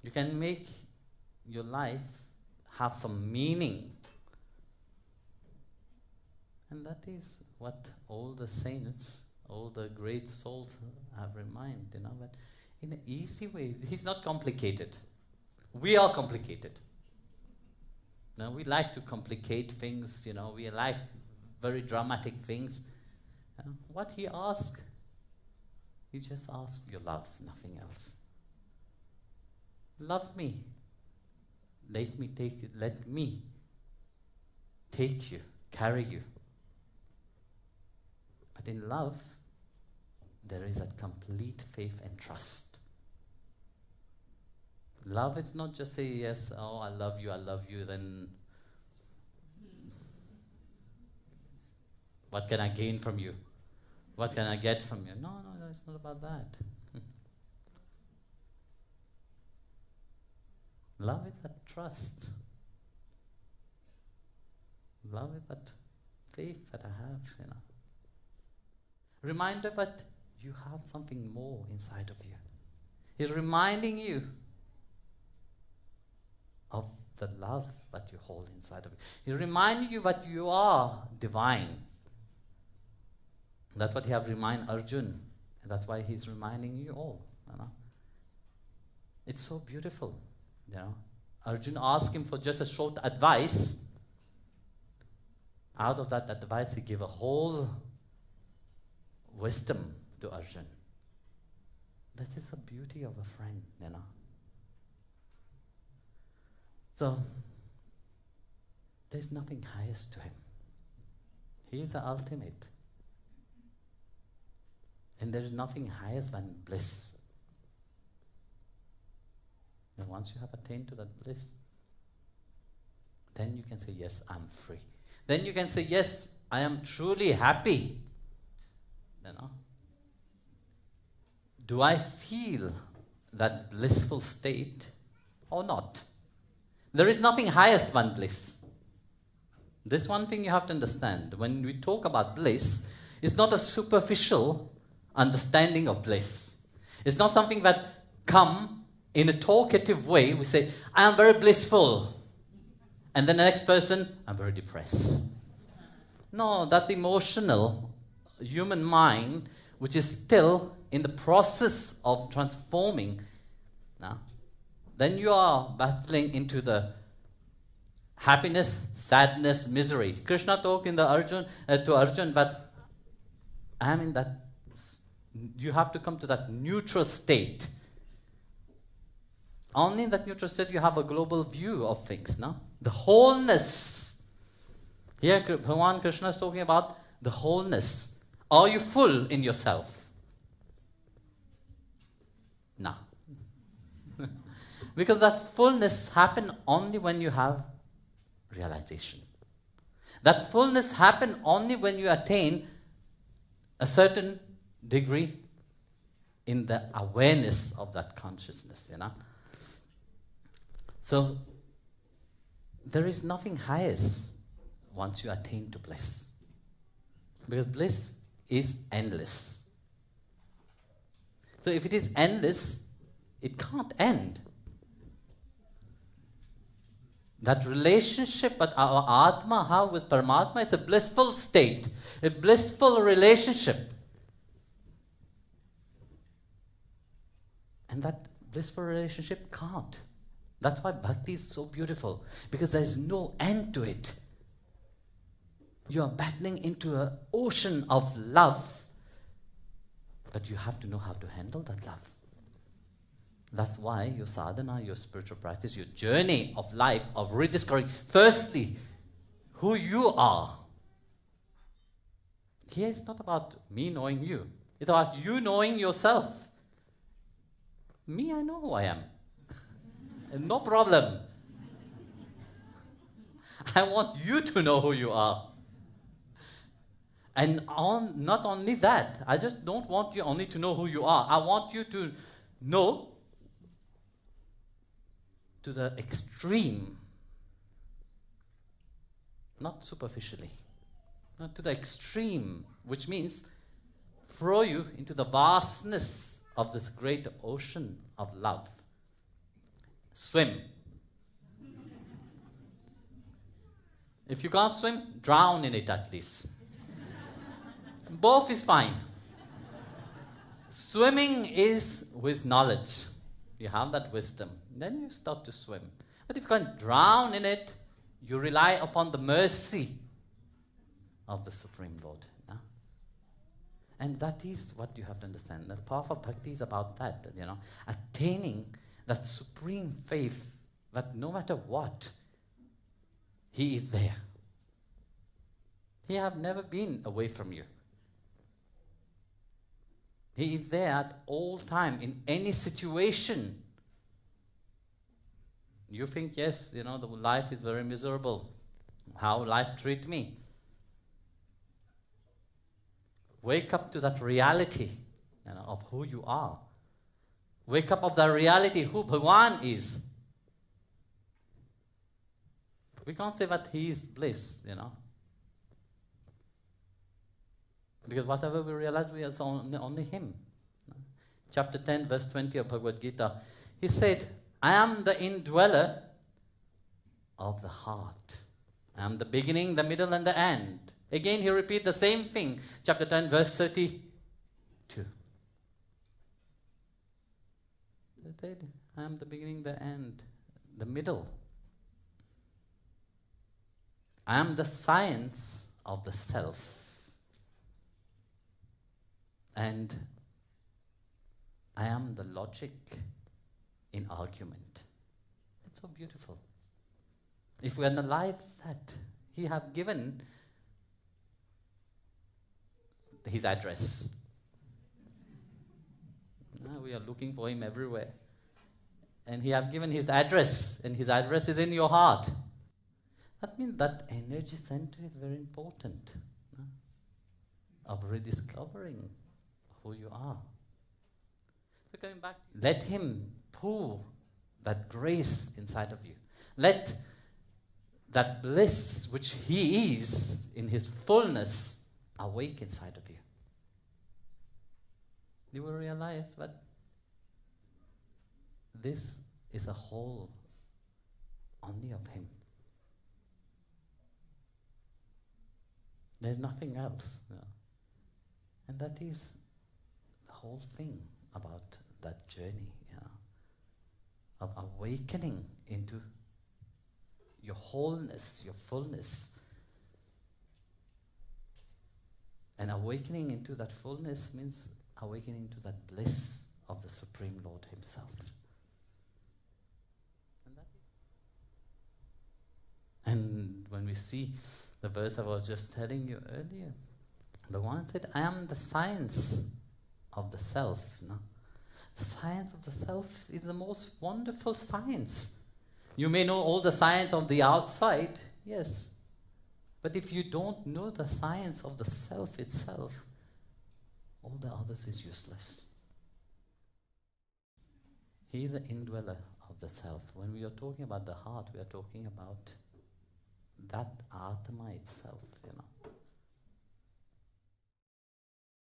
You can make your life have some meaning. And that is what all the saints, all the great souls have reminded, but in an easy way. He's not complicated. We are complicated. Now, we like to complicate things, we like very dramatic things. What he asks, he just asks your love, nothing else. Love me. Let me take you, carry you. But in love, there is a complete faith and trust. Love is not just say yes, oh, I love you, then what can I gain from you? What can I get from you? No, it's not about that. Love is that trust. Love is that faith that I have, Reminder that you have something more inside of you. He's reminding you of the love that you hold inside of you. He's reminding you that you are divine. That's what he has reminded Arjun. And that's why he's reminding you all. It's so beautiful. Arjun asked him for just a short advice. Out of that advice, he gave a whole wisdom to Arjun. This is the beauty of a friend, So, there's nothing highest to him. He is the ultimate. And there is nothing highest than bliss. And once you have attained to that bliss, then you can say, yes, I'm free. Then you can say, yes, I am truly happy. Do I feel that blissful state or not? There is nothing highest than bliss. This one thing you have to understand. When we talk about bliss, it's not a superficial understanding of bliss. It's not something that come in a talkative way. We say, I am very blissful. And then the next person, I'm very depressed. No, that's emotional human mind, which is still in the process of transforming. Then you are battling into the happiness, sadness, misery. Krishna talked to Arjun, but I am in that. You have to come to that neutral state. Only in that neutral state you have a global view of things. The wholeness. Here, Bhagavan Krishna is talking about the wholeness. Are you full in yourself? No. Because that fullness happens only when you have realization. That fullness happens only when you attain a certain degree in the awareness of that consciousness, So, there is nothing highest once you attain to bliss. Because bliss is endless. So if it is endless, it can't end. That relationship that our Atma have with Paramatma, it's a blissful state, a blissful relationship. And that blissful relationship can't. That's why bhakti is so beautiful, because there is no end to it. You are battling into an ocean of love, but you have to know how to handle that love. That's why your sadhana, your spiritual practice, your journey of life, of rediscovering, firstly, who you are. Here it's not about me knowing you. It's about you knowing yourself. Me, I know who I am. No problem. I want you to know who you are. And not only that, I just don't want you only to know who you are. I want you to know to the extreme, not superficially, not to the extreme, which means throw you into the vastness of this great ocean of love. Swim. If you can't swim, drown in it at least. Both is fine. Swimming is with knowledge. You have that wisdom. Then you start to swim. But if you can't drown in it, you rely upon the mercy of the Supreme Lord. No? And that is what you have to understand. The path of bhakti is about that, attaining that supreme faith that no matter what, He is there. He have never been away from you. He is there at all time, in any situation. You think, yes, the life is very miserable. How life treat me. Wake up to that reality of who you are. Wake up of the reality who Bhagwan is. We can't say that He is bliss, Because whatever we realize, we are only Him. Chapter 10, verse 20 of Bhagavad Gita, He said, I am the indweller of the heart. I am the beginning, the middle, and the end. Again, He repeats the same thing. Chapter 10, verse 32. He said, I am the beginning, the end, the middle. I am the science of the self. And I am the logic in argument. It's so beautiful. If we analyze that, He have given His address. Now we are looking for Him everywhere. And He have given His address, and His address is in your heart. That means that energy center is very important of rediscovering who you are. So coming back, let Him pour that grace inside of you. Let that bliss which He is in His fullness awake inside of you. You will realize that this is a whole only of Him. There's nothing else. And that is the whole thing about that journey, of awakening into your wholeness, your fullness. And awakening into that fullness means awakening to that bliss of the Supreme Lord Himself. And when we see the verse I was just telling you earlier, the one said, I am the science of the self. The science of the self is the most wonderful science. You may know all the science of the outside, yes. But if you don't know the science of the self itself, all the others is useless. He is the indweller of the self. When we are talking about the heart, we are talking about that Atma itself,